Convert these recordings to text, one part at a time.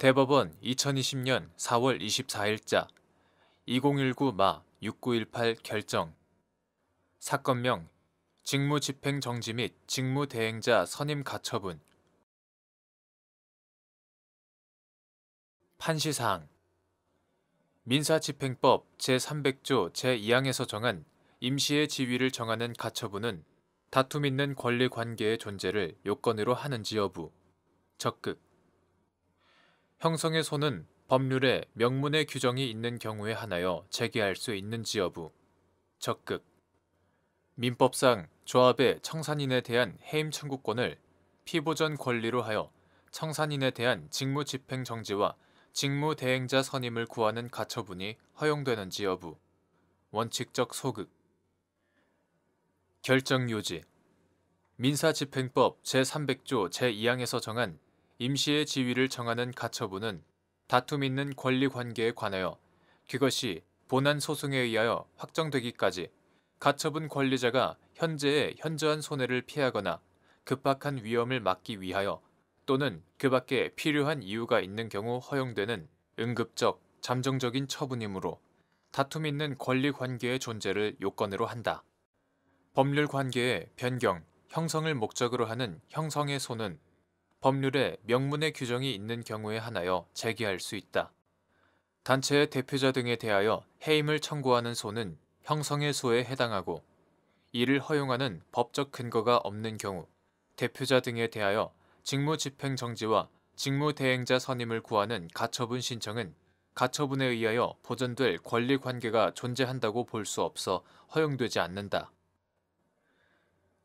대법원 2020년 4월 24일자 2019-6918 결정. 사건명 직무집행정지 및 직무대행자 선임 가처분. 판시사항 민사집행법 제300조 제2항에서 정한 임시의 지위를 정하는 가처분은 다툼 있는 권리관계의 존재를 요건으로 하는지 여부. 적극. 형성의 소는 법률에 명문의 규정이 있는 경우에 한하여 제기할 수 있는지 여부. 적극. 민법상 조합의 청산인에 대한 해임 청구권을 피보전 권리로 하여 청산인에 대한 직무집행정지와 직무대행자 선임을 구하는 가처분이 허용되는지 여부. 원칙적 소극. 결정요지. 민사집행법 제300조 제2항에서 정한 임시의 지위를 정하는 가처분은 다툼 있는 권리관계에 관하여 그것이 본안 소송에 의하여 확정되기까지 가처분 권리자가 현재의 현저한 손해를 피하거나 급박한 위험을 막기 위하여 또는 그 밖에 필요한 이유가 있는 경우 허용되는 응급적, 잠정적인 처분이므로 다툼 있는 권리관계의 존재를 요건으로 한다. 법률 관계의 변경, 형성을 목적으로 하는 형성의 소는 법률에 명문의 규정이 있는 경우에 한하여 제기할 수 있다. 단체의 대표자 등에 대하여 해임을 청구하는 소는 형성의 소에 해당하고 이를 허용하는 법적 근거가 없는 경우 대표자 등에 대하여 직무집행정지와 직무대행자 선임을 구하는 가처분 신청은 가처분에 의하여 보전될 권리관계가 존재한다고 볼 수 없어 허용되지 않는다.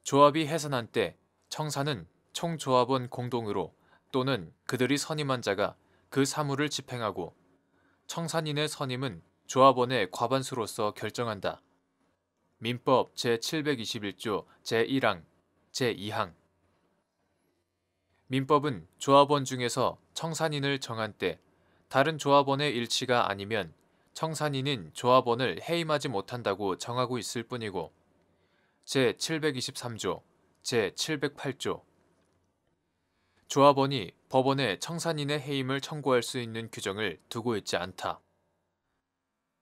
조합이 해산한 때 청사는 총조합원 공동으로 또는 그들이 선임한 자가 그 사무를 집행하고 청산인의 선임은 조합원의 과반수로서 결정한다. 민법 제721조 제1항, 제2항. 민법은 조합원 중에서 청산인을 정한 때 다른 조합원의 일치가 아니면 청산인인 조합원을 해임하지 못한다고 정하고 있을 뿐이고 제723조, 제708조. 조합원이 법원에 청산인의 해임을 청구할 수 있는 규정을 두고 있지 않다.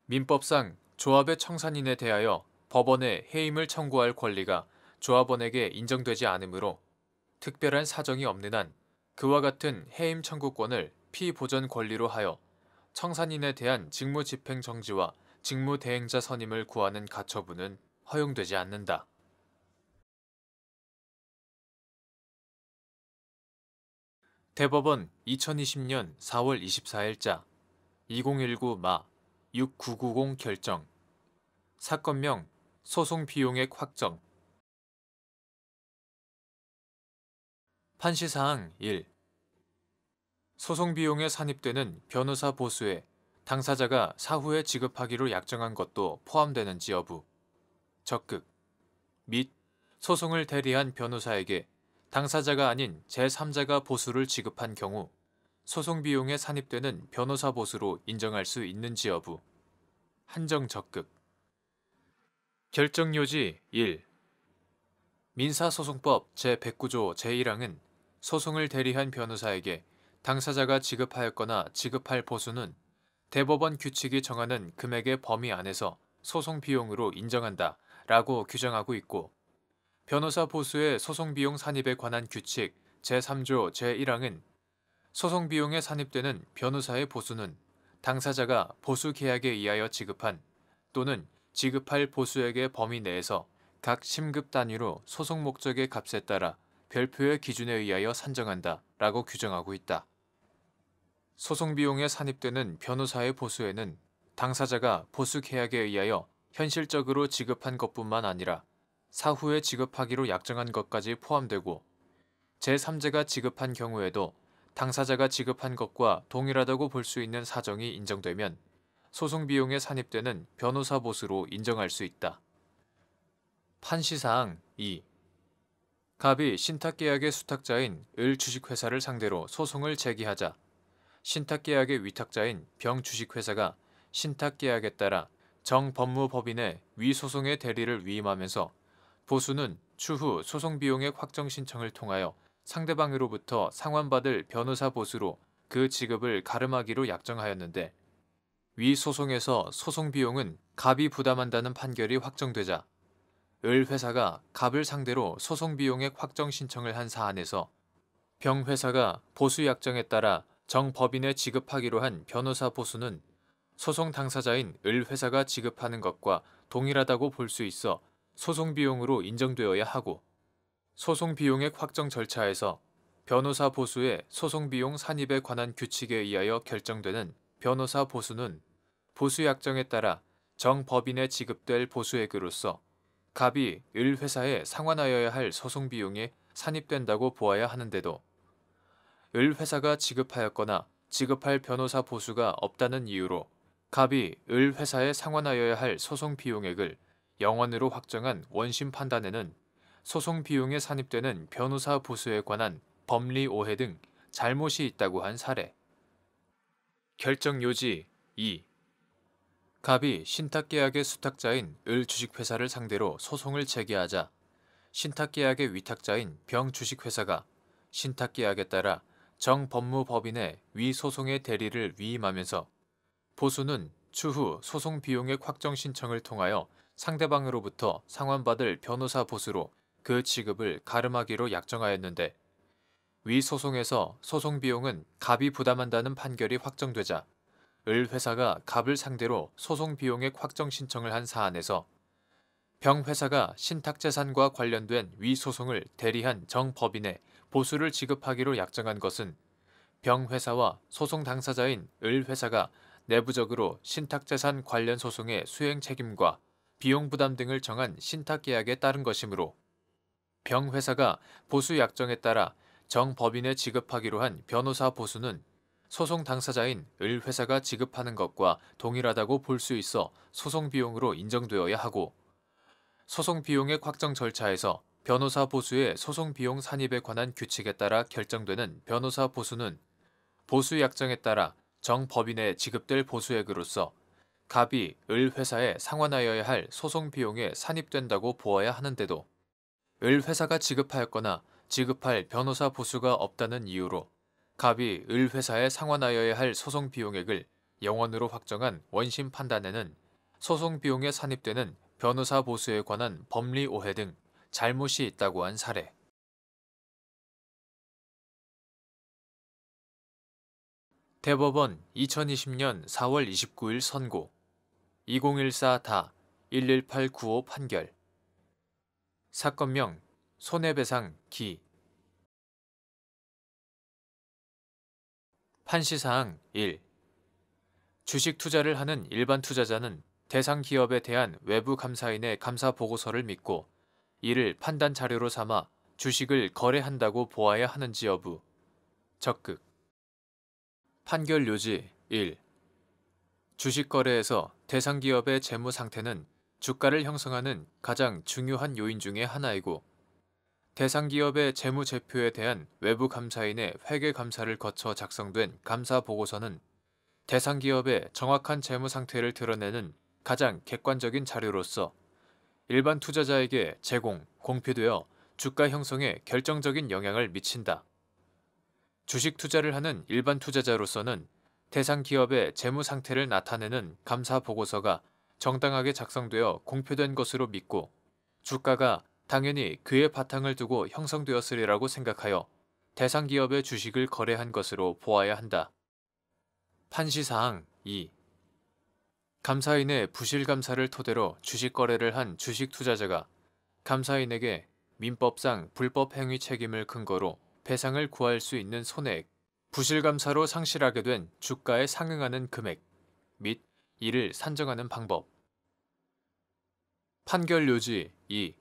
민법상 조합의 청산인에 대하여 법원에 해임을 청구할 권리가 조합원에게 인정되지 않으므로 특별한 사정이 없는 한 그와 같은 해임 청구권을 피보전 권리로 하여 청산인에 대한 직무집행정지와 직무대행자 선임을 구하는 가처분은 허용되지 않는다. 대법원 2020년 4월 24일자 2019-6990 결정. 사건명 소송비용액 확정. 판시사항 1. 소송비용에 산입되는 변호사 보수에 당사자가 사후에 지급하기로 약정한 것도 포함되는지 여부. 적극. 및 소송을 대리한 변호사에게 당사자가 아닌 제3자가 보수를 지급한 경우 소송비용에 산입되는 변호사 보수로 인정할 수 있는지 여부. 한정 적극. 결정요지 1. 민사소송법 제109조 제1항은 소송을 대리한 변호사에게 당사자가 지급하였거나 지급할 보수는 대법원 규칙이 정하는 금액의 범위 안에서 소송비용으로 인정한다 라고 규정하고 있고 변호사 보수의 소송비용 산입에 관한 규칙 제3조 제1항은 소송비용에 산입되는 변호사의 보수는 당사자가 보수계약에 의하여 지급한 또는 지급할 보수액의 범위 내에서 각 심급 단위로 소송 목적의 값에 따라 별표의 기준에 의하여 산정한다 라고 규정하고 있다. 소송비용에 산입되는 변호사의 보수에는 당사자가 보수계약에 의하여 현실적으로 지급한 것뿐만 아니라 사후에 지급하기로 약정한 것까지 포함되고 제3자가 지급한 경우에도 당사자가 지급한 것과 동일하다고 볼 수 있는 사정이 인정되면 소송비용에 산입되는 변호사 보수로 인정할 수 있다. 판시사항 2. 갑이 신탁계약의 수탁자인 을 주식회사를 상대로 소송을 제기하자 신탁계약의 위탁자인 병 주식회사가 신탁계약에 따라 정법무법인의 위소송의 대리를 위임하면서 보수는 추후 소송비용액 확정 신청을 통하여 상대방으로부터 상환받을 변호사 보수로 그 지급을 가름하기로 약정하였는데 위 소송에서 소송 비용은 갑이 부담한다는 판결이 확정되자 을 회사가 갑을 상대로 소송 비용액 확정 신청을 한 사안에서 병 회사가 보수 약정에 따라 정 법인에 지급하기로 한 변호사 보수는 소송 당사자인 을 회사가 지급하는 것과 동일하다고 볼 수 있어 소송 비용으로 인정되어야 하고 소송 비용액 확정 절차에서 변호사 보수의 소송 비용 산입에 관한 규칙에 의하여 결정되는 변호사 보수는 보수 약정에 따라 정 법인에 지급될 보수액으로서 갑이 을 회사에 상환하여야 할 소송 비용에 산입된다고 보아야 하는데도 을 회사가 지급하였거나 지급할 변호사 보수가 없다는 이유로 갑이 을 회사에 상환하여야 할 소송 비용액을 0원으로 확정한 원심 판단에는 소송 비용에 산입되는 변호사 보수에 관한 법리 오해 등 잘못이 있다고 한 사례. 결정 요지 2. 갑이 신탁계약의 수탁자인 을 주식회사를 상대로 소송을 제기하자 신탁계약의 위탁자인 병 주식회사가 신탁계약에 따라 정 법무법인의 위 소송의 대리를 위임하면서 보수는 추후 소송 비용액 확정 신청을 통하여 상대방으로부터 상환받을 변호사 보수로 그 지급을 가름하기로 약정하였는데 위 소송에서 소송 비용은 갑이 부담한다는 판결이 확정되자 을 회사가 갑을 상대로 소송 비용액 확정 신청을 한 사안에서 병 회사가 신탁재산과 관련된 위 소송을 대리한 정 법인에 보수를 지급하기로 약정한 것은 병 회사와 소송 당사자인 을 회사가 내부적으로 신탁재산 관련 소송의 수행 책임과 비용 부담 등을 정한 신탁계약에 따른 것이므로 병 회사가 보수 약정에 따라 정 법인에 지급하기로 한 변호사 보수는 소송 당사자인 을 회사가 지급하는 것과 동일하다고 볼 수 있어 소송 비용으로 인정되어야 하고 소송 비용액 확정 절차에서 변호사 보수의 소송 비용 산입에 관한 규칙에 따라 결정되는 변호사 보수는 보수 약정에 따라 정 법인에 지급될 보수액으로서 갑이 을 회사에 상환하여야 할 소송 비용에 산입된다고 보아야 하는데도 을 회사가 지급하였거나 지급할 변호사 보수가 없다는 이유로 갑이 을 회사에 상환하여야 할 소송 비용액을 0원으로 확정한 원심 판단에는 소송 비용에 산입되는 변호사 보수에 관한 법리 오해 등 잘못이 있다고 한 사례. 대법원 2020년 4월 29일 선고 2014다 11895 판결 사건명 손해배상 기 판시사항 1. 주식 투자를 하는 일반 투자자는 대상 기업에 대한 외부 감사인의 감사 보고서를 믿고 이를 판단 자료로 삼아 주식을 거래한다고 보아야 하는지 여부. 적극. 판결 요지 1. 주식 거래에서 대상 기업의 재무 상태는 주가를 형성하는 가장 중요한 요인 중의 하나이고 대상 기업의 재무 제표에 대한 외부 감사인의 회계 감사를 거쳐 작성된 감사 보고서는 대상 기업의 정확한 재무 상태를 드러내는 가장 객관적인 자료로서 일반 투자자에게 공표되어 주가 형성에 결정적인 영향을 미친다. 주식 투자를 하는 일반 투자자로서는 대상 기업의 재무 상태를 나타내는 감사 보고서가 정당하게 작성되어 공표된 것으로 믿고 주가가 당연히 그의 바탕을 두고 형성되었으리라고 생각하여 대상 기업의 주식을 거래한 것으로 보아야 한다. 판시사항 2. 감사인의 부실감사를 토대로 주식 거래를 한 주식 투자자가 감사인에게 민법상 불법 행위 책임을 근거로 배상을 구할 수 있는 손해액, 부실감사로 상실하게 된 주가에 상응하는 금액 및 이를 산정하는 방법. 판결 요지 2.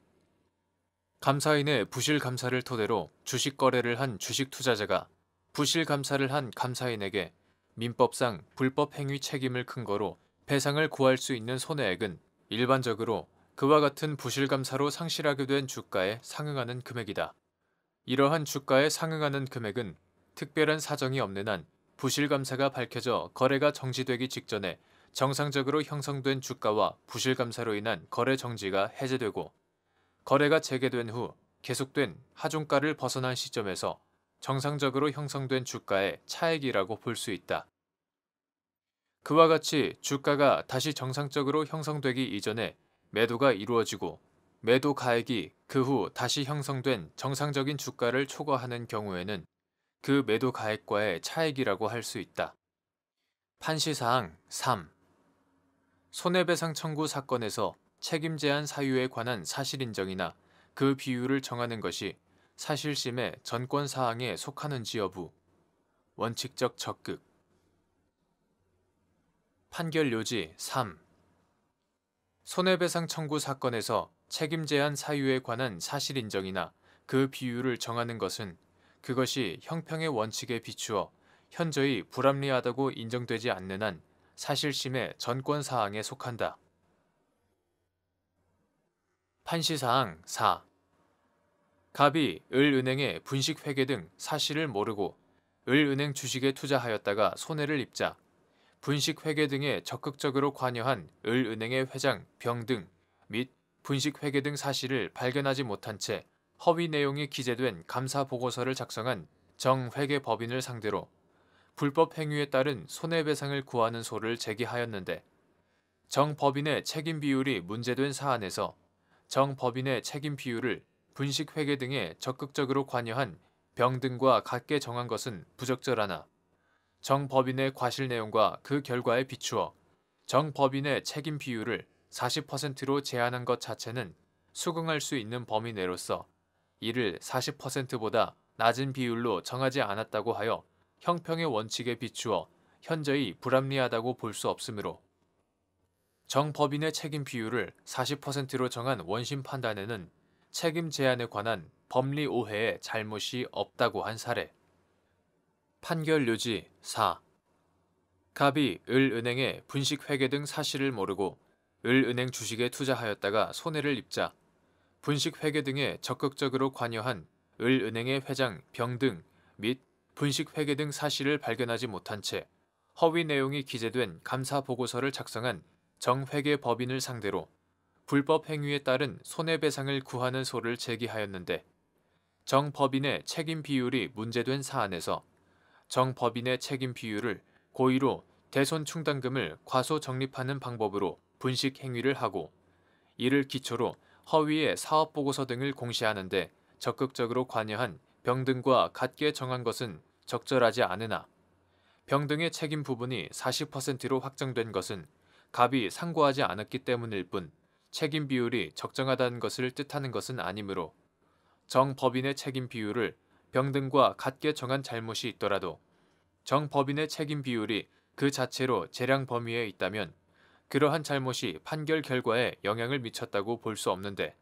감사인의 부실감사를 토대로 주식 거래를 한 주식 투자자가 부실감사를 한 감사인에게 민법상 불법 행위 책임을 근거로 배상을 구할 수 있는 손해액은 일반적으로 그와 같은 부실감사로 상실하게 된 주가에 상응하는 금액이다. 이러한 주가에 상응하는 금액은 특별한 사정이 없는 한 부실감사가 밝혀져 거래가 정지되기 직전에 정상적으로 형성된 주가와 부실감사로 인한 거래 정지가 해제되고 거래가 재개된 후 계속된 하중가를 벗어난 시점에서 정상적으로 형성된 주가의 차액이라고 볼 수 있다. 그와 같이 주가가 다시 정상적으로 형성되기 이전에 매도가 이루어지고 매도 가액이 그 후 다시 형성된 정상적인 주가를 초과하는 경우에는 그 매도 가액과의 차액이라고 할 수 있다. 판시사항 3. 손해배상 청구 사건에서 책임 제한 사유에 관한 사실 인정이나 그 비율을 정하는 것이 사실심의 전권 사항에 속하는지 여부. 원칙적 적극. 판결 요지 3. 손해배상 청구 사건에서 책임 제한 사유에 관한 사실 인정이나 그 비율을 정하는 것은 그것이 형평의 원칙에 비추어 현저히 불합리하다고 인정되지 않는 한 사실심의 전권 사항에 속한다. 판시사항 4. 갑이 을은행의 분식회계 등 사실을 모르고 을은행 주식에 투자하였다가 손해를 입자 분식회계 등에 적극적으로 관여한 을은행의 회장 병등 및 분식회계 등 사실을 발견하지 못한 채 허위 내용이 기재된 감사보고서를 작성한 정회계법인을 상대로 불법 행위에 따른 손해배상을 구하는 소를 제기하였는데 정법인의 책임 비율이 문제된 사안에서 정법인의 책임 비율을 분식회계 등에 적극적으로 관여한 병등과 같게 정한 것은 부적절하나 정법인의 과실 내용과 그 결과에 비추어 정법인의 책임 비율을 40%로 제한한 것 자체는 수긍할 수 있는 범위 내로서 이를 40%보다 낮은 비율로 정하지 않았다고 하여 형평의 원칙에 비추어 현저히 불합리하다고 볼 수 없으므로 정법인의 책임 비율을 40%로 정한 원심 판단에는 책임 제한에 관한 법리 오해의 잘못이 없다고 한 사례. 판결 요지 4. 갑이 을은행의 분식회계 등 사실을 모르고 을은행 주식에 투자하였다가 손해를 입자 분식회계 등에 적극적으로 관여한 을은행의 회장 병등 및 분식회계 등 사실을 발견하지 못한 채 허위 내용이 기재된 감사보고서를 작성한 정회계법인을 상대로 불법 행위에 따른 손해배상을 구하는 소를 제기하였는데 정법인의 책임 비율이 문제된 사안에서 정법인의 책임 비율을 고의로 대손충당금을 과소 적립하는 방법으로 분식 행위를 하고 이를 기초로 허위의 사업보고서 등을 공시하는데 적극적으로 관여한 병등과 같게 정한 것은 적절하지 않으나 병등의 책임 부분이 40%로 확정된 것은 갑이 상고하지 않았기 때문일 뿐 책임 비율이 적정하다는 것을 뜻하는 것은 아니므로 정법인의 책임 비율을 병등과 같게 정한 잘못이 있더라도 정법인의 책임 비율이 그 자체로 재량 범위에 있다면 그러한 잘못이 판결 결과에 영향을 미쳤다고 볼 수 없는데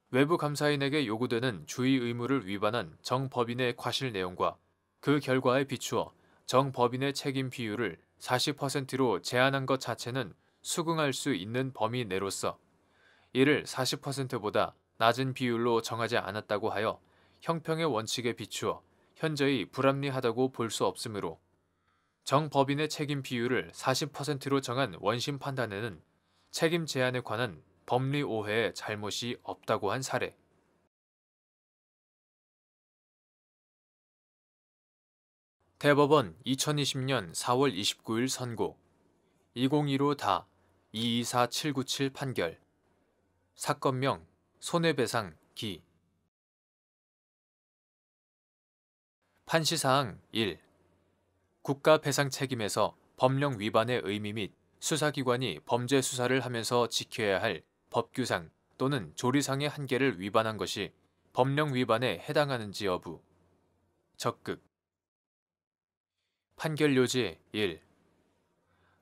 외부 감사인에게 요구되는 주의 의무를 위반한 정법인의 과실 내용과 그 결과에 비추어 정법인의 책임 비율을 40%로 제한한 것 자체는 수긍할 수 있는 범위 내로서 이를 40%보다 낮은 비율로 정하지 않았다고 하여 형평의 원칙에 비추어 현저히 불합리하다고 볼 수 없으므로 정법인의 책임 비율을 40%로 정한 원심 판단에는 책임 제한에 관한 법리 오해의 잘못이 없다고 한 사례. 대법원 2020년 4월 29일 선고 2015다 224797 판결 사건명 손해배상 기 판시사항 1. 국가 배상 책임에서 법령 위반의 의미 및 수사기관이 범죄 수사를 하면서 지켜야 할 법규상 또는 조리상의 한계를 위반한 것이 법령 위반에 해당하는지 여부. 적극. 판결 요지 1.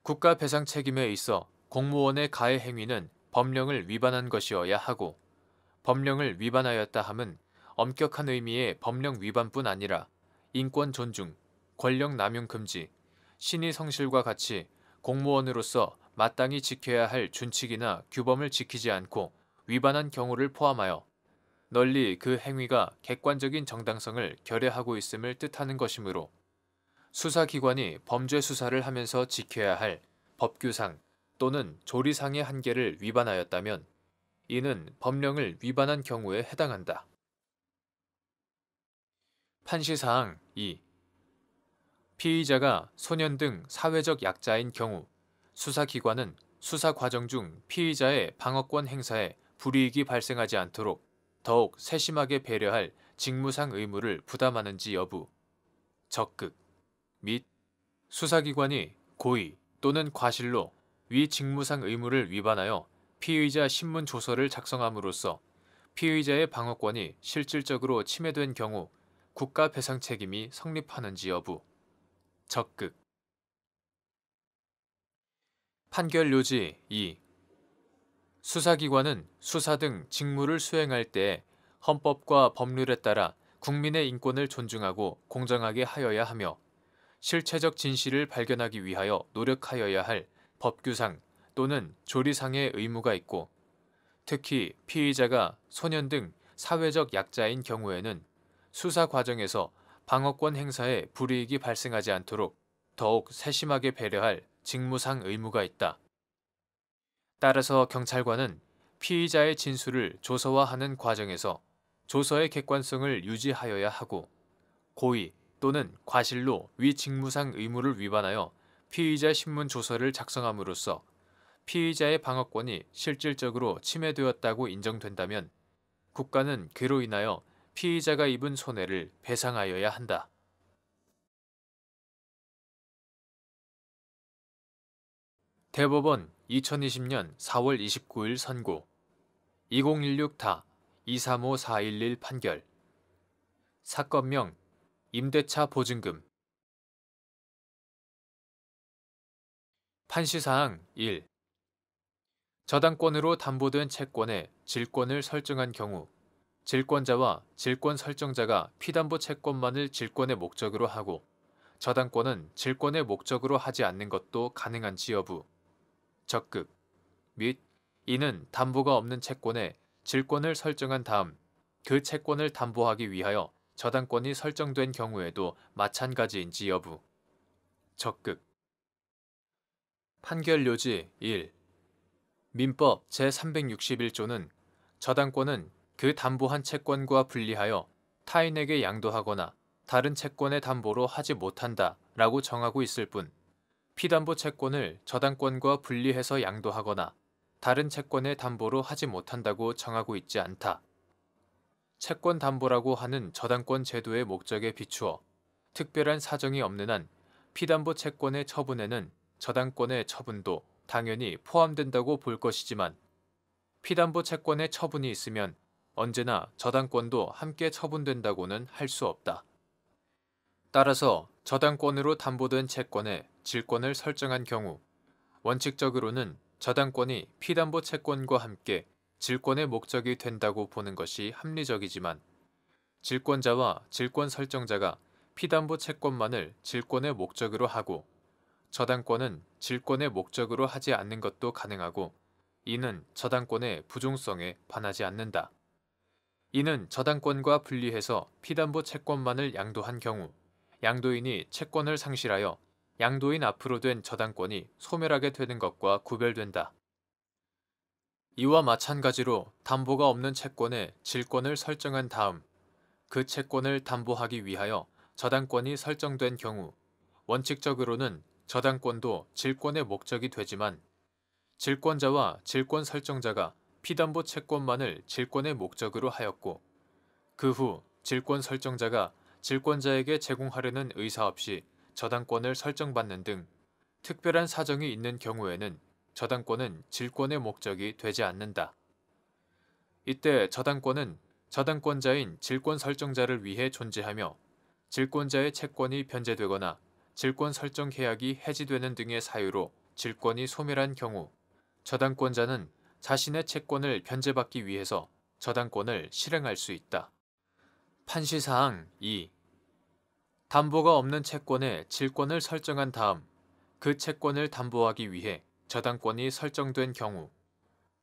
국가 배상 책임에 있어 공무원의 가해 행위는 법령을 위반한 것이어야 하고 법령을 위반하였다 함은 엄격한 의미의 법령 위반뿐 아니라 인권 존중, 권력 남용 금지, 신의 성실과 같이 공무원으로서 마땅히 지켜야 할 준칙이나 규범을 지키지 않고 위반한 경우를 포함하여 널리 그 행위가 객관적인 정당성을 결여하고 있음을 뜻하는 것이므로 수사기관이 범죄 수사를 하면서 지켜야 할 법규상 또는 조리상의 한계를 위반하였다면 이는 법령을 위반한 경우에 해당한다. 판시사항 2. 피의자가 소년 등 사회적 약자인 경우 수사기관은 수사 과정 중 피의자의 방어권 행사에 불이익이 발생하지 않도록 더욱 세심하게 배려할 직무상 의무를 부담하는지 여부, 적극 및 수사기관이 고의 또는 과실로 위 직무상 의무를 위반하여 피의자 신문 조서를 작성함으로써 피의자의 방어권이 실질적으로 침해된 경우 국가 배상 책임이 성립하는지 여부, 적극 판결 요지 2. 수사기관은 수사 등 직무를 수행할 때 헌법과 법률에 따라 국민의 인권을 존중하고 공정하게 하여야 하며 실체적 진실을 발견하기 위하여 노력하여야 할 법규상 또는 조리상의 의무가 있고, 특히 피의자가 소년 등 사회적 약자인 경우에는 수사 과정에서 방어권 행사에 불이익이 발생하지 않도록 더욱 세심하게 배려할 직무상 의무가 있다. 따라서 경찰관은 피의자의 진술을 조서화하는 과정에서 조서의 객관성을 유지하여야 하고, 고의 또는 과실로 위 직무상 의무를 위반하여 피의자 신문 조서를 작성함으로써 피의자의 방어권이 실질적으로 침해되었다고 인정된다면 국가는 그로 인하여 피의자가 입은 손해를 배상하여야 한다. 대법원 2020년 4월 29일 선고 2016-235411 판결 사건명 임대차 보증금 판시사항 1. 저당권으로 담보된 채권의 질권을 설정한 경우 질권자와 질권 설정자가 피담보 채권만을 질권의 목적으로 하고 저당권은 질권의 목적으로 하지 않는 것도 가능한지 여부, 적극 및 이는 담보가 없는 채권에 질권을 설정한 다음 그 채권을 담보하기 위하여 저당권이 설정된 경우에도 마찬가지인지 여부, 적극 판결 요지 1. 민법 제361조는 저당권은 그 담보한 채권과 분리하여 타인에게 양도하거나 다른 채권의 담보로 하지 못한다 라고 정하고 있을 뿐, 피담보 채권을 저당권과 분리해서 양도하거나 다른 채권의 담보로 하지 못한다고 정하고 있지 않다. 채권 담보라고 하는 저당권 제도의 목적에 비추어 특별한 사정이 없는 한 피담보 채권의 처분에는 저당권의 처분도 당연히 포함된다고 볼 것이지만, 피담보 채권의 처분이 있으면 언제나 저당권도 함께 처분된다고는 할 수 없다. 따라서 저당권으로 담보된 채권에 질권을 설정한 경우 원칙적으로는 저당권이 피담보 채권과 함께 질권의 목적이 된다고 보는 것이 합리적이지만, 질권자와 질권 설정자가 피담보 채권만을 질권의 목적으로 하고 저당권은 질권의 목적으로 하지 않는 것도 가능하고, 이는 저당권의 부종성에 반하지 않는다. 이는 저당권과 분리해서 피담보 채권만을 양도한 경우 양도인이 채권을 상실하여 양도인 앞으로 된 저당권이 소멸하게 되는 것과 구별된다. 이와 마찬가지로 담보가 없는 채권에 질권을 설정한 다음 그 채권을 담보하기 위하여 저당권이 설정된 경우 원칙적으로는 저당권도 질권의 목적이 되지만, 질권자와 질권 설정자가 피담보 채권만을 질권의 목적으로 하였고 그 후 질권 설정자가 질권자에게 제공하려는 의사 없이 저당권을 설정받는 등 특별한 사정이 있는 경우에는 저당권은 질권의 목적이 되지 않는다. 이때 저당권은 저당권자인 질권 설정자를 위해 존재하며 질권자의 채권이 변제되거나 질권 설정 계약이 해지되는 등의 사유로 질권이 소멸한 경우 저당권자는 자신의 채권을 변제받기 위해서 저당권을 실행할 수 있다. 판시사항 2. 담보가 없는 채권에 질권을 설정한 다음 그 채권을 담보하기 위해 저당권이 설정된 경우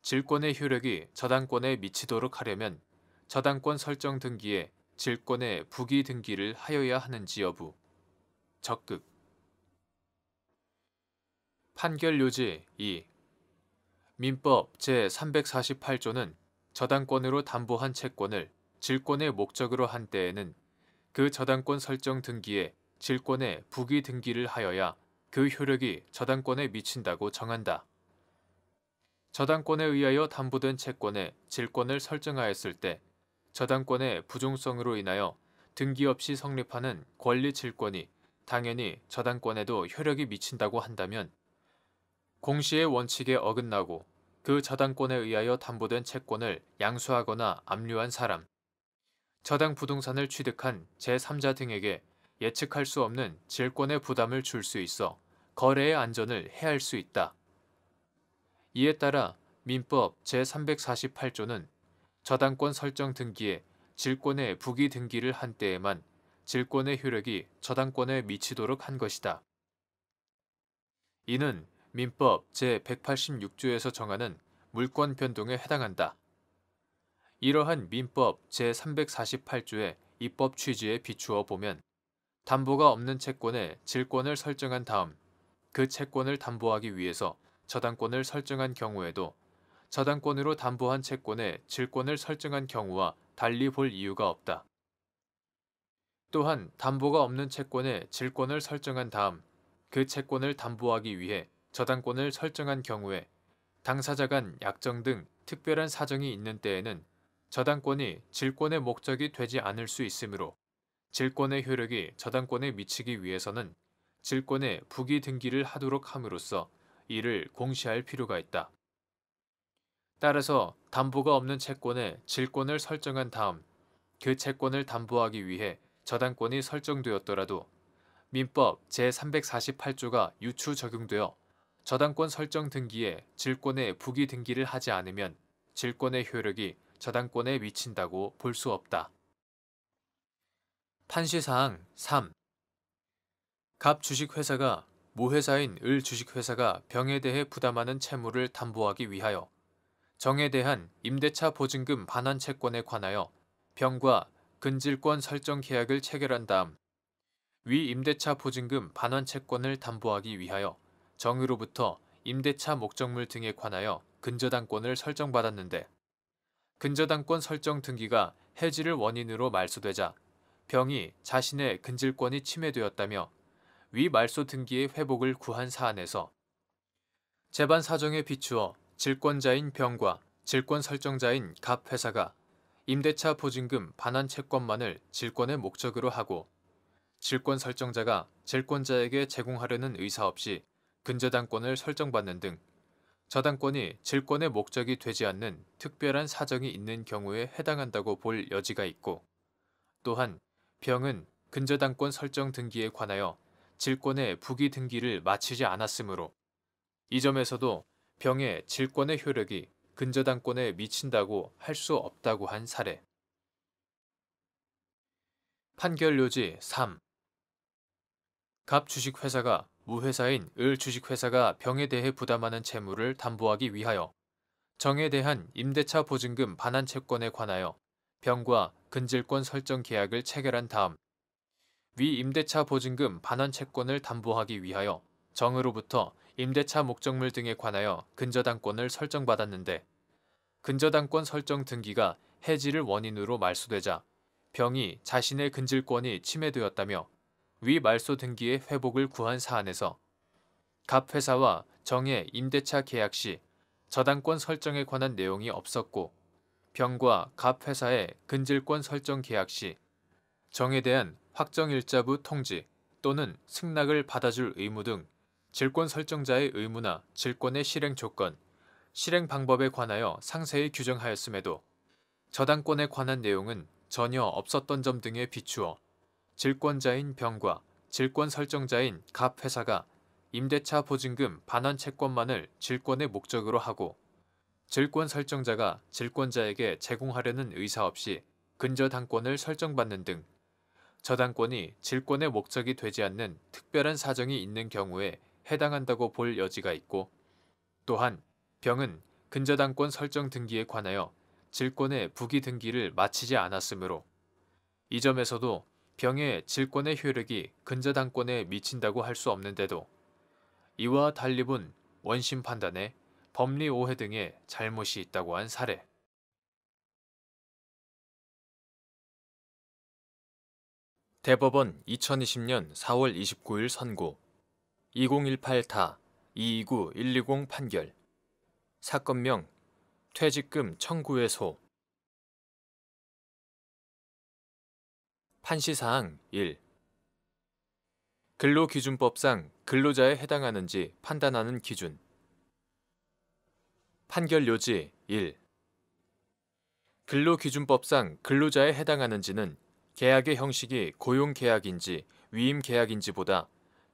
질권의 효력이 저당권에 미치도록 하려면 저당권 설정 등기에 질권의 부기 등기를 하여야 하는지 여부, 적극 판결 요지 2. 민법 제348조는 저당권으로 담보한 채권을 질권의 목적으로 한 때에는 그 저당권 설정 등기에 질권의 부기 등기를 하여야 그 효력이 저당권에 미친다고 정한다. 저당권에 의하여 담보된 채권에 질권을 설정하였을 때 저당권의 부종성으로 인하여 등기 없이 성립하는 권리 질권이 당연히 저당권에도 효력이 미친다고 한다면 공시의 원칙에 어긋나고 그 저당권에 의하여 담보된 채권을 양수하거나 압류한 사람, 저당 부동산을 취득한 제3자 등에게 예측할 수 없는 질권의 부담을 줄 수 있어 거래의 안전을 해할 수 있다. 이에 따라 민법 제348조는 저당권 설정 등기에 질권의 부기 등기를 한 때에만 질권의 효력이 저당권에 미치도록 한 것이다. 이는 민법 제186조에서 정하는 물권 변동에 해당한다. 이러한 민법 제348조의 입법 취지에 비추어 보면 담보가 없는 채권에 질권을 설정한 다음 그 채권을 담보하기 위해서 저당권을 설정한 경우에도 저당권으로 담보한 채권에 질권을 설정한 경우와 달리 볼 이유가 없다. 또한 담보가 없는 채권에 질권을 설정한 다음 그 채권을 담보하기 위해 저당권을 설정한 경우에 당사자 간 약정 등 특별한 사정이 있는 때에는 저당권이 질권의 목적이 되지 않을 수 있으므로 질권의 효력이 저당권에 미치기 위해서는 질권의 부기 등기를 하도록 함으로써 이를 공시할 필요가 있다. 따라서 담보가 없는 채권에 질권을 설정한 다음 그 채권을 담보하기 위해 저당권이 설정되었더라도 민법 제348조가 유추 적용되어 저당권 설정 등기에 질권의 부기 등기를 하지 않으면 질권의 효력이 저당권에 미친다고 볼 수 없다. 판시사항 3. 갑 주식회사가 모회사인 을 주식회사가 병에 대해 부담하는 채무를 담보하기 위하여 정에 대한 임대차 보증금 반환 채권에 관하여 병과 근질권 설정 계약을 체결한 다음 위 임대차 보증금 반환 채권을 담보하기 위하여 정으로부터 임대차 목적물 등에 관하여 근저당권을 설정받았는데 근저당권 설정 등기가 해지를 원인으로 말소되자 병이 자신의 근질권이 침해되었다며 위 말소 등기의 회복을 구한 사안에서 재반 사정에 비추어 질권자인 병과 질권 설정자인 갑 회사가 임대차 보증금 반환 채권만을 질권의 목적으로 하고 질권 설정자가 질권자에게 제공하려는 의사 없이 근저당권을 설정받는 등 저당권이 질권의 목적이 되지 않는 특별한 사정이 있는 경우에 해당한다고 볼 여지가 있고 또한 병은 근저당권 설정 등기에 관하여 질권의 부기 등기를 마치지 않았으므로 이 점에서도 병의 질권의 효력이 근저당권에 미친다고 할 수 없다고 한 사례. 판결요지 3. 갑 주식회사가 무회사인 을 주식회사가 병에 대해 부담하는 채무를 담보하기 위하여 정에 대한 임대차 보증금 반환 채권에 관하여 병과 근질권 설정 계약을 체결한 다음 위 임대차 보증금 반환 채권을 담보하기 위하여 정으로부터 임대차 목적물 등에 관하여 근저당권을 설정받았는데 근저당권 설정 등기가 해지를 원인으로 말소되자 병이 자신의 근질권이 침해되었다며 위 말소 등기의 회복을 구한 사안에서 갑 회사와 정의 임대차 계약 시 저당권 설정에 관한 내용이 없었고 병과 갑 회사의 근질권 설정 계약 시 정에 대한 확정일자부 통지 또는 승낙을 받아줄 의무 등 질권 설정자의 의무나 질권의 실행 조건, 실행 방법에 관하여 상세히 규정하였음에도 저당권에 관한 내용은 전혀 없었던 점 등에 비추어 질권자인 병과 질권 설정자인 갑 회사가 임대차 보증금 반환 채권만을 질권의 목적으로 하고 질권 설정자가 질권자에게 제공하려는 의사 없이 근저당권을 설정받는 등 저당권이 질권의 목적이 되지 않는 특별한 사정이 있는 경우에 해당한다고 볼 여지가 있고 또한 병은 근저당권 설정 등기에 관하여 질권의 부기 등기를 마치지 않았으므로 이 점에서도 병의 질권의 효력이 근저당권에 미친다고 할 수 없는데도 이와 달리 본 원심 판단에 법리 오해 등의 잘못이 있다고 한 사례. 대법원 2020년 4월 29일 선고 2018타 229-120 판결 사건명 퇴직금 청구의 소 판시사항 1. 근로기준법상 근로자에 해당하는지 판단하는 기준 판결 요지 1. 근로기준법상 근로자에 해당하는지는 계약의 형식이 고용계약인지 위임계약인지보다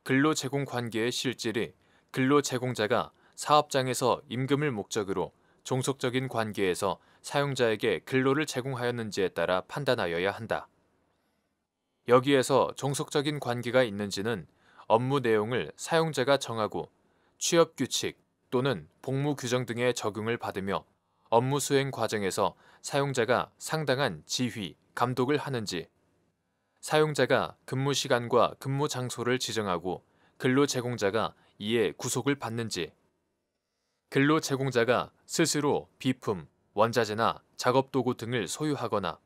근로제공 관계의 실질이 근로제공자가 사업장에서 임금을 목적으로 종속적인 관계에서 사용자에게 근로를 제공하였는지에 따라 판단하여야 한다. 여기에서 종속적인 관계가 있는지는 업무 내용을 사용자가 정하고 취업규칙 또는 복무규정 등의 적용을 받으며 업무 수행 과정에서 사용자가 상당한 지휘, 감독을 하는지, 사용자가 근무 시간과 근무 장소를 지정하고 근로 제공자가 이에 구속을 받는지, 근로 제공자가 스스로 비품, 원자재나 작업도구 등을 소유하거나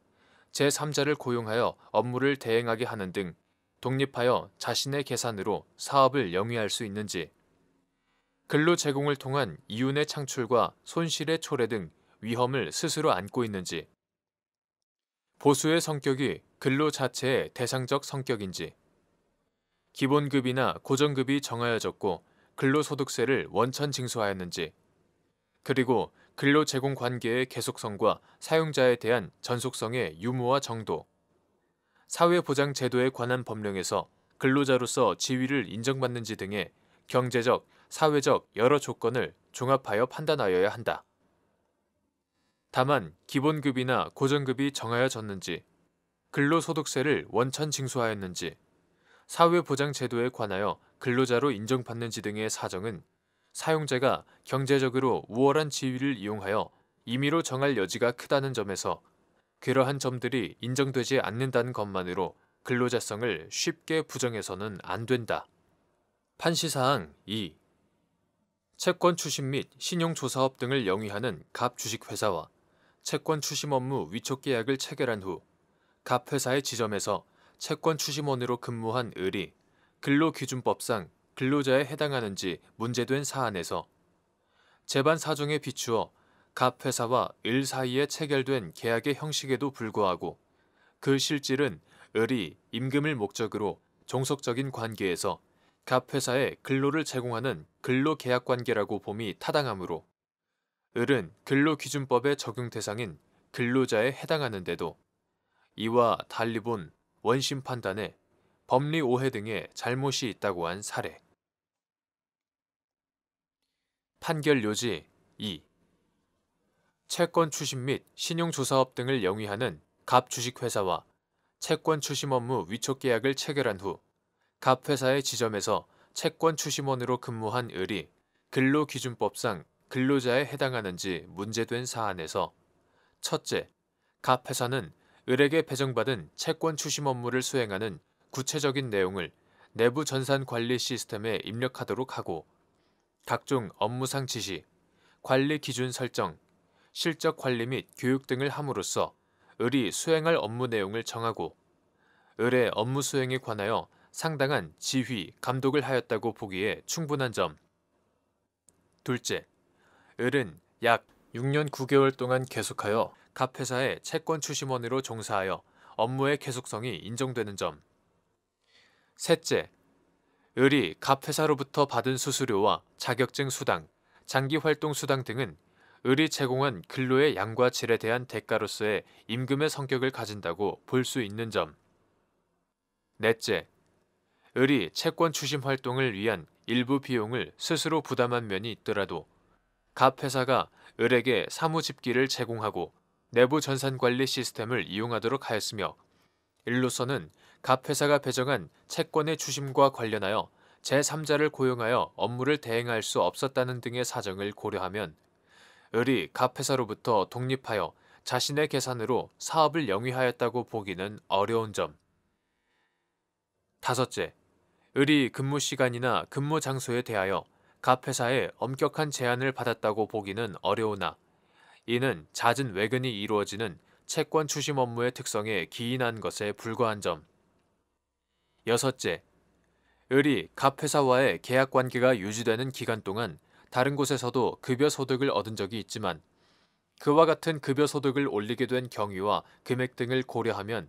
제3자를 고용하여 업무를 대행하게 하는 등 독립하여 자신의 계산으로 사업을 영위할 수 있는지, 근로 제공을 통한 이윤의 창출과 손실의 초래 등 위험을 스스로 안고 있는지, 보수의 성격이 근로 자체의 대상적 성격인지, 기본급이나 고정급이 정하여졌고 근로소득세를 원천 징수하였는지, 그리고 근로 제공 관계의 계속성과 사용자에 대한 전속성의 유무와 정도, 사회보장제도에 관한 법령에서 근로자로서 지위를 인정받는지 등의 경제적, 사회적 여러 조건을 종합하여 판단하여야 한다. 다만 기본급이나 고정급이 정하여졌는지, 근로소득세를 원천 징수하였는지, 사회보장제도에 관하여 근로자로 인정받는지 등의 사정은 사용자가 경제적으로 우월한 지위를 이용하여 임의로 정할 여지가 크다는 점에서 그러한 점들이 인정되지 않는다는 것만으로 근로자성을 쉽게 부정해서는 안 된다. 판시사항 2. 채권 추심 및 신용조사업 등을 영위하는 갑 주식회사와 채권 추심 업무 위촉 계약을 체결한 후 갑 회사의 지점에서 채권 추심원으로 근무한 을이 근로기준법상 근로자에 해당하는지 문제된 사안에서 재반 사정에 비추어 갑 회사와 을 사이에 체결된 계약의 형식에도 불구하고 그 실질은 을이 임금을 목적으로 종속적인 관계에서 갑 회사에 근로를 제공하는 근로계약 관계라고 봄이 타당하므로 을은 근로기준법의 적용 대상인 근로자에 해당하는데도 이와 달리 본 원심 판단에 법리 오해 등의 잘못이 있다고 한 사례. 판결 요지 2. 채권 추심 및 신용조사업 등을 영위하는 갑 주식회사와 채권 추심 업무 위촉 계약을 체결한 후 갑 회사의 지점에서 채권 추심원으로 근무한 을이 근로기준법상 근로자에 해당하는지 문제된 사안에서 첫째, 갑 회사는 을에게 배정받은 채권 추심 업무를 수행하는 구체적인 내용을 내부 전산 관리 시스템에 입력하도록 하고 각종 업무상 지시, 관리 기준 설정, 실적 관리 및 교육 등을 함으로써 을이 수행할 업무 내용을 정하고 을의 업무 수행에 관하여 상당한 지휘, 감독을 하였다고 보기에 충분한 점. 둘째, 을은 약 6년 9개월 동안 계속하여 갑 회사의 채권 추심원으로 종사하여 업무의 계속성이 인정되는 점. 셋째, 을이 갑 회사로부터 받은 수수료와 자격증 수당, 장기 활동 수당 등은 을이 제공한 근로의 양과 질에 대한 대가로서의 임금의 성격을 가진다고 볼 수 있는 점. 넷째, 을이 채권 추심 활동을 위한 일부 비용을 스스로 부담한 면이 있더라도 갑 회사가 을에게 사무집기를 제공하고 내부 전산관리 시스템을 이용하도록 하였으며 일로서는 갑 회사가 배정한 채권의 추심과 관련하여 제3자를 고용하여 업무를 대행할 수 없었다는 등의 사정을 고려하면 을이 갑 회사로부터 독립하여 자신의 계산으로 사업을 영위하였다고 보기는 어려운 점. 다섯째, 을이 근무 시간이나 근무 장소에 대하여 갑 회사의 엄격한 제한을 받았다고 보기는 어려우나 이는 잦은 외근이 이루어지는 채권 추심 업무의 특성에 기인한 것에 불과한 점. 여섯째, 을이 갑회사와의 계약관계가 유지되는 기간 동안 다른 곳에서도 급여 소득을 얻은 적이 있지만 그와 같은 급여 소득을 올리게 된 경위와 금액 등을 고려하면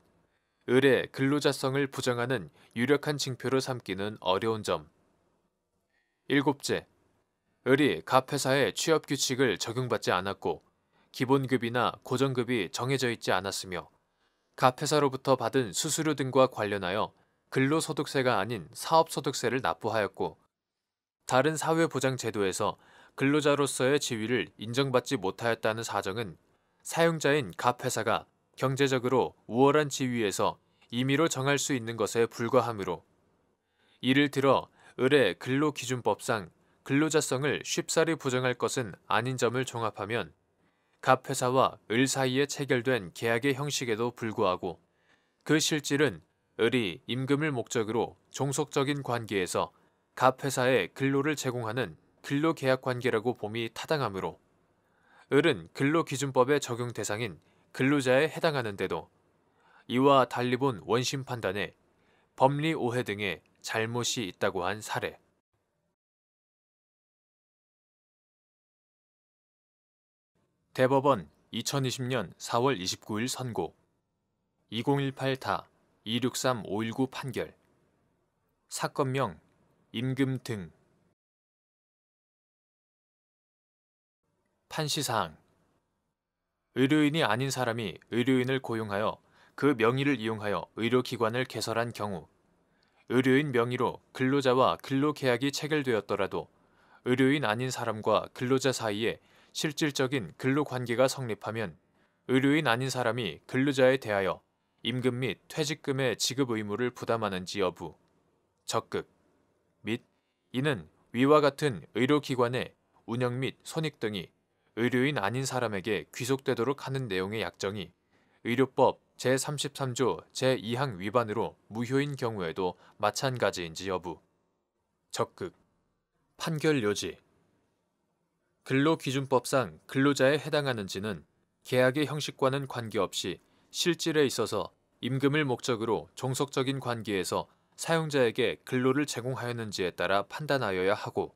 을의 근로자성을 부정하는 유력한 징표로 삼기는 어려운 점. 일곱째, 을이 갑회사의 취업규칙을 적용받지 않았고 기본급이나 고정급이 정해져 있지 않았으며 갑회사로부터 받은 수수료 등과 관련하여 근로소득세가 아닌 사업소득세를 납부하였고 다른 사회보장제도에서 근로자로서의 지위를 인정받지 못하였다는 사정은 사용자인 갑회사가 경제적으로 우월한 지위에서 임의로 정할 수 있는 것에 불과하므로 이를 들어 을의 근로기준법상 근로자성을 쉽사리 부정할 것은 아닌 점을 종합하면 갑회사와 을 사이에 체결된 계약의 형식에도 불구하고 그 실질은 을이 임금을 목적으로 종속적인 관계에서 갑회사에 근로를 제공하는 근로계약 관계라고 봄이 타당하므로 을은 근로기준법의 적용 대상인 근로자에 해당하는데도 이와 달리 본 원심 판단에 법리 오해 등의 잘못이 있다고 한 사례. 대법원 2020년 4월 29일 선고 2018다 263519 판결 사건명 임금 등 판시사항 의료인이 아닌 사람이 의료인을 고용하여 그 명의를 이용하여 의료기관을 개설한 경우 의료인 명의로 근로자와 근로계약이 체결되었더라도 의료인 아닌 사람과 근로자 사이에 실질적인 근로관계가 성립하면 의료인 아닌 사람이 근로자에 대하여 임금 및 퇴직금의 지급 의무를 부담하는지 여부, 적극, 및 이는 위와 같은 의료기관의 운영 및 손익 등이 의료인 아닌 사람에게 귀속되도록 하는 내용의 약정이 의료법 제33조 제2항 위반으로 무효인 경우에도 마찬가지인지 여부, 적극, 판결 요지 근로기준법상 근로자에 해당하는지는 계약의 형식과는 관계없이 실질에 있어서 임금을 목적으로 종속적인 관계에서 사용자에게 근로를 제공하였는지에 따라 판단하여야 하고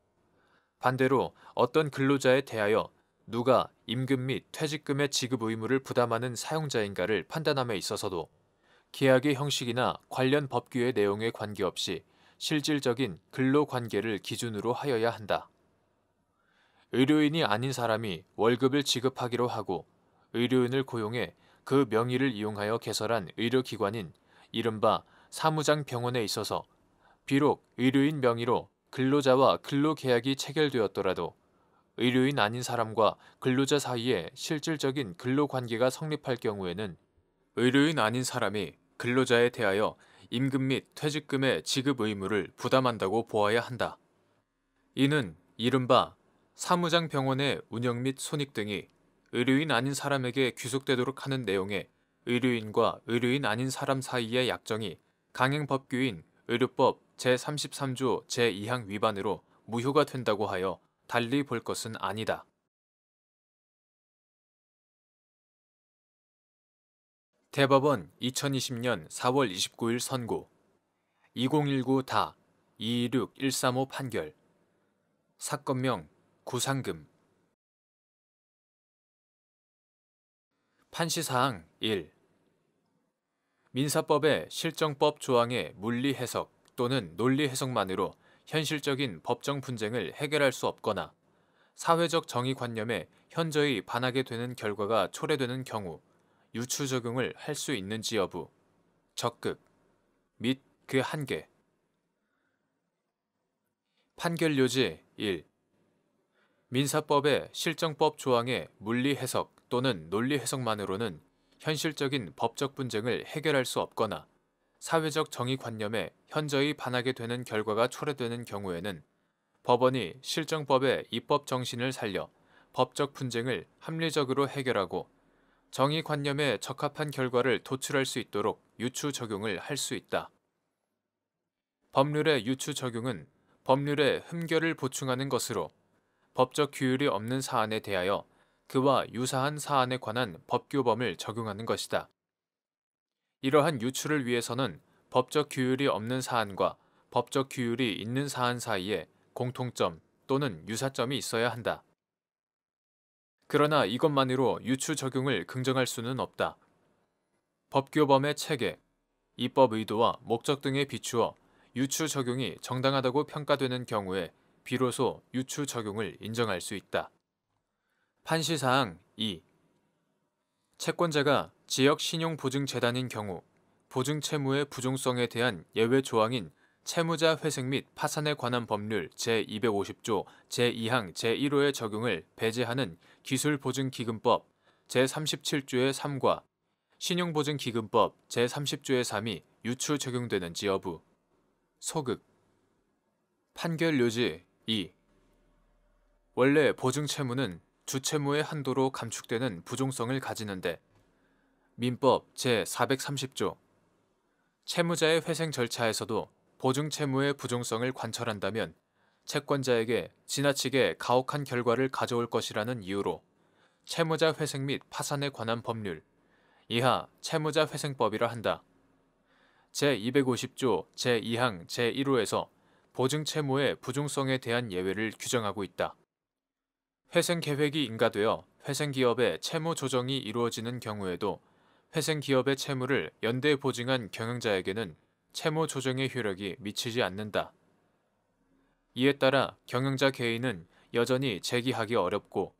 반대로 어떤 근로자에 대하여 누가 임금 및 퇴직금의 지급 의무를 부담하는 사용자인가를 판단함에 있어서도 계약의 형식이나 관련 법규의 내용에 관계없이 실질적인 근로관계를 기준으로 하여야 한다. 의료인이 아닌 사람이 월급을 지급하기로 하고 의료인을 고용해 그 명의를 이용하여 개설한 의료기관인 이른바 사무장 병원에 있어서 비록 의료인 명의로 근로자와 근로계약이 체결되었더라도 의료인 아닌 사람과 근로자 사이에 실질적인 근로관계가 성립할 경우에는 의료인 아닌 사람이 근로자에 대하여 임금 및 퇴직금의 지급 의무를 부담한다고 보아야 한다. 이는 이른바 사무장 병원의 운영 및 손익 등이 의료인 아닌 사람에게 귀속되도록 하는 내용의 의료인과 의료인 아닌 사람 사이의 약정이 강행법규인 의료법 제33조 제2항 위반으로 무효가 된다고 하여 달리 볼 것은 아니다. 대법원 2020년 4월 29일 선고 2019다 226135 판결 사건명 구상금 판시사항 1. 민사법의 실정법 조항의 물리 해석 또는 논리 해석만으로 현실적인 법정 분쟁을 해결할 수 없거나 사회적 정의관념에 현저히 반하게 되는 결과가 초래되는 경우 유추 적용을 할 수 있는지 여부, 적극, 및 그 한계. 판결 요지 1. 민사법의 실정법 조항의 물리 해석 또는 논리 해석만으로는 현실적인 법적 분쟁을 해결할 수 없거나 사회적 정의관념에 현저히 반하게 되는 결과가 초래되는 경우에는 법원이 실정법의 입법 정신을 살려 법적 분쟁을 합리적으로 해결하고 정의관념에 적합한 결과를 도출할 수 있도록 유추 적용을 할 수 있다. 법률의 유추 적용은 법률의 흠결을 보충하는 것으로 법적 규율이 없는 사안에 대하여 그와 유사한 사안에 관한 법규범을 적용하는 것이다. 이러한 유추를 위해서는 법적 규율이 없는 사안과 법적 규율이 있는 사안 사이에 공통점 또는 유사점이 있어야 한다. 그러나 이것만으로 유추 적용을 긍정할 수는 없다. 법규범의 체계, 입법 의도와 목적 등에 비추어 유추 적용이 정당하다고 평가되는 경우에 비로소 유추 적용을 인정할 수 있다. 판시사항 2. 채권자가 지역신용보증재단인 경우 보증채무의 부종성에 대한 예외 조항인 채무자 회생 및 파산에 관한 법률 제250조 제2항 제1호의 적용을 배제하는 기술보증기금법 제37조의 3과 신용보증기금법 제30조의 3이 유추 적용되는지 여부. 소극. 판결 요지 2. 원래 보증채무는 주채무의 한도로 감축되는 부종성을 가지는데 민법 제430조 채무자의 회생 절차에서도 보증채무의 부종성을 관철한다면 채권자에게 지나치게 가혹한 결과를 가져올 것이라는 이유로 채무자 회생 및 파산에 관한 법률 이하 채무자회생법이라 한다. 제250조 제2항 제1호에서 보증채무의 부종성에 대한 예외를 규정하고 있다. 회생계획이 인가되어 회생기업의 채무 조정이 이루어지는 경우에도 회생기업의 채무를 연대 보증한 경영자에게는 채무 조정의 효력이 미치지 않는다. 이에 따라 경영자 개인은 여전히 재기하기 어렵고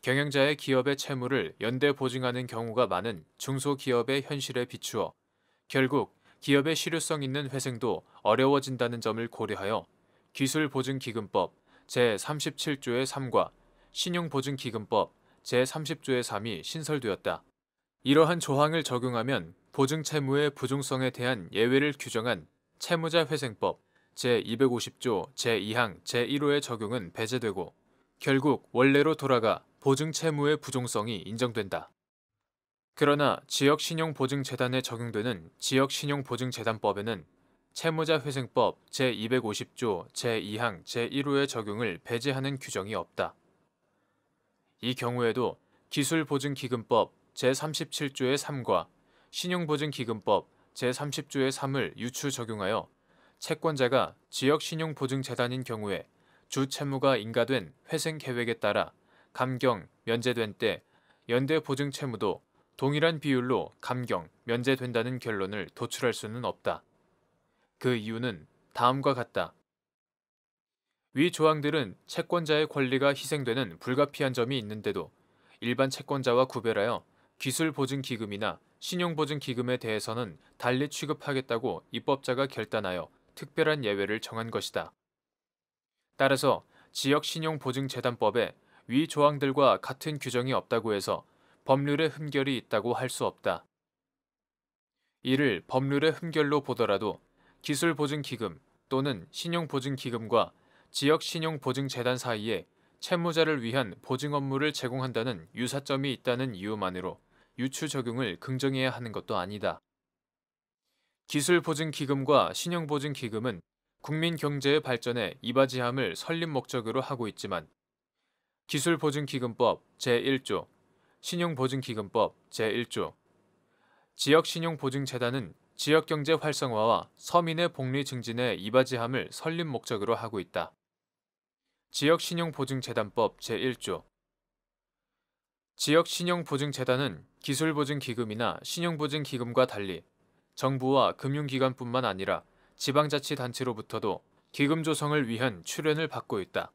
경영자의 기업의 채무를 연대 보증하는 경우가 많은 중소기업의 현실에 비추어 결국 기업의 실효성 있는 회생도 어려워진다는 점을 고려하여 기술보증기금법 제37조의 3과 신용보증기금법 제30조의 3이 신설되었다. 이러한 조항을 적용하면 보증채무의 부종성에 대한 예외를 규정한 채무자회생법 제250조 제2항 제1호의 적용은 배제되고 결국 원래로 돌아가 보증채무의 부종성이 인정된다. 그러나 지역신용보증재단에 적용되는 지역신용보증재단법에는 채무자회생법 제250조 제2항 제1호의 적용을 배제하는 규정이 없다. 이 경우에도 기술보증기금법 제37조의 3과 신용보증기금법 제30조의 3을 유추 적용하여 채권자가 지역신용보증재단인 경우에 주채무가 인가된 회생계획에 따라 감경, 면제된 때 연대보증채무도 동일한 비율로 감경, 면제된다는 결론을 도출할 수는 없다. 그 이유는 다음과 같다. 위 조항들은 채권자의 권리가 희생되는 불가피한 점이 있는데도 일반 채권자와 구별하여 기술보증기금이나 신용보증기금에 대해서는 달리 취급하겠다고 입법자가 결단하여 특별한 예외를 정한 것이다. 따라서 지역신용보증재단법에 위 조항들과 같은 규정이 없다고 해서 법률의 흠결이 있다고 할 수 없다. 이를 법률의 흠결로 보더라도 기술보증기금 또는 신용보증기금과 지역신용보증재단 사이에 채무자를 위한 보증 업무를 제공한다는 유사점이 있다는 이유만으로 유추 적용을 긍정해야 하는 것도 아니다. 기술보증기금과 신용보증기금은 국민 경제의 발전에 이바지함을 설립 목적으로 하고 있지만 기술보증기금법 제1조, 신용보증기금법 제1조, 지역신용보증재단은 지역경제 활성화와 서민의 복리 증진에 이바지함을 설립 목적으로 하고 있다. 지역신용보증재단법 제1조 지역신용보증재단은 기술보증기금이나 신용보증기금과 달리 정부와 금융기관뿐만 아니라 지방자치단체로부터도 기금 조성을 위한 출연을 받고 있다.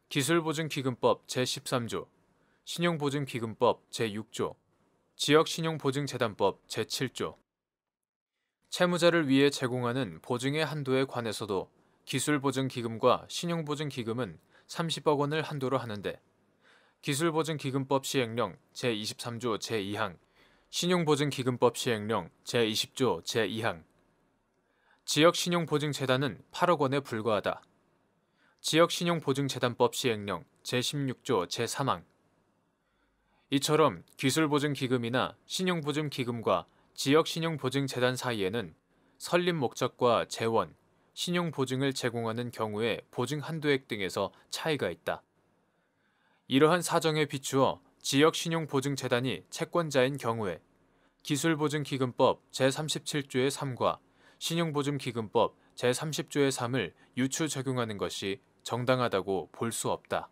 기술보증기금법 제13조, 신용보증기금법 제6조, 지역신용보증재단법 제7조. 채무자를 위해 제공하는 보증의 한도에 관해서도 기술보증기금과 신용보증기금은 30억 원을 한도로 하는데 기술보증기금법 시행령 제23조 제2항, 신용보증기금법 시행령 제20조 제2항. 지역신용보증재단은 8억 원에 불과하다. 지역신용보증재단법 시행령 제16조 제3항. 이처럼 기술보증기금이나 신용보증기금과 지역신용보증재단 사이에는 설립 목적과 재원, 신용보증을 제공하는 경우의 보증 한도액 등에서 차이가 있다. 이러한 사정에 비추어 지역신용보증재단이 채권자인 경우에 기술보증기금법 제37조의 3과 신용보증기금법 제30조의 3을 유추 적용하는 것이 정당하다고 볼 수 없다.